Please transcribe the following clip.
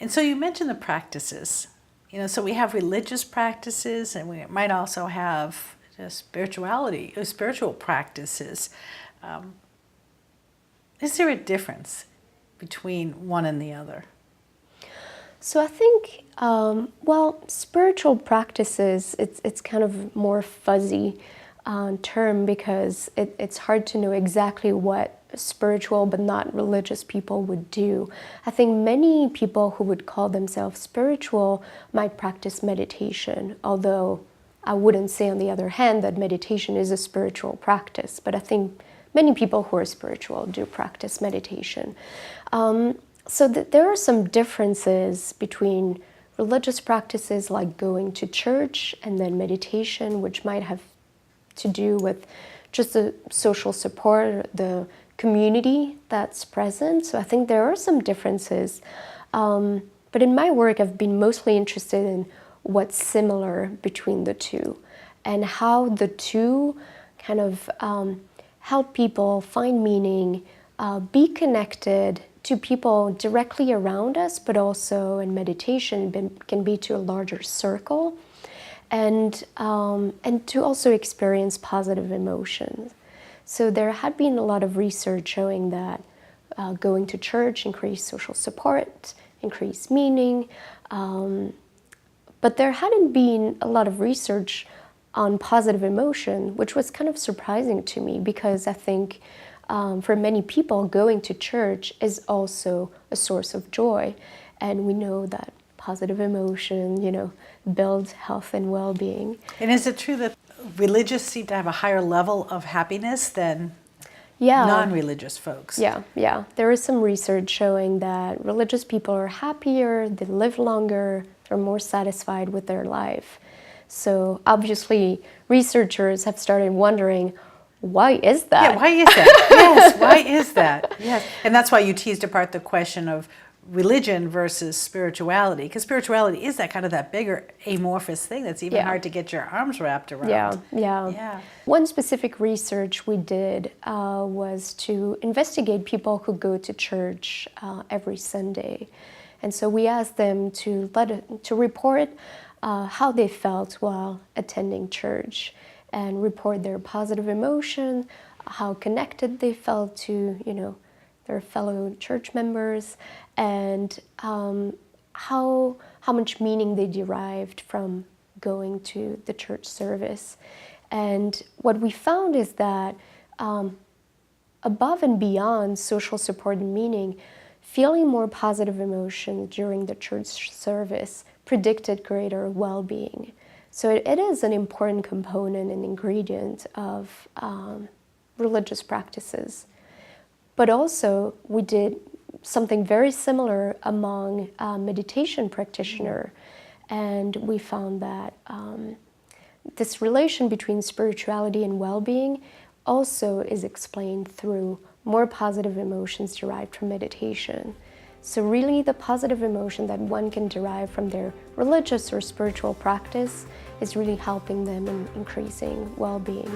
And so you mentioned the practices. So we have religious practices, and we might also have spiritual practices. Is there a difference between one and the other? So I think, spiritual practices, it's kind of more fuzzy term because it's hard to know exactly what spiritual but not religious people would do. I think many people who would call themselves spiritual might practice meditation, although I wouldn't say on the other hand that meditation is a spiritual practice, but I think many people who are spiritual do practice meditation. So there are some differences between religious practices like going to church and then meditation, which might have to do with just the social support, the community that's present. So I think there are some differences. But in my work, I've been mostly interested in what's similar between the two and how the two kind of help people find meaning, be connected to people directly around us, but also in meditation can be to a larger circle, and to also experience positive emotions. So there had been a lot of research showing that going to church increased social support, increased meaning, but there hadn't been a lot of research on positive emotion, which was kind of surprising to me because I think for many people, going to church is also a source of joy. And we know that positive emotion, builds health and well-being. And is it true that religious seem to have a higher level of happiness than Yeah. non-religious folks? Yeah. There is some research showing that religious people are happier, they live longer, they're more satisfied with their life. So obviously, researchers have started wondering, why is that? Yeah, why is that? Yes, why is that? Yes. And that's why you teased apart the question of religion versus spirituality, because spirituality is that bigger amorphous thing that's even hard to get your arms wrapped around. Yeah. One specific research we did was to investigate people who go to church every Sunday. And so we asked them to report how they felt while attending church, and report their positive emotion, how connected they felt to, their fellow church members, and how much meaning they derived from going to the church service. And what we found is that above and beyond social support and meaning, feeling more positive emotion during the church service predicted greater well-being. So it is an important component and ingredient of religious practices. But also, we did something very similar among meditation practitioners, and we found that this relation between spirituality and well-being also is explained through more positive emotions derived from meditation. So really the positive emotion that one can derive from their religious or spiritual practice is really helping them in increasing well-being.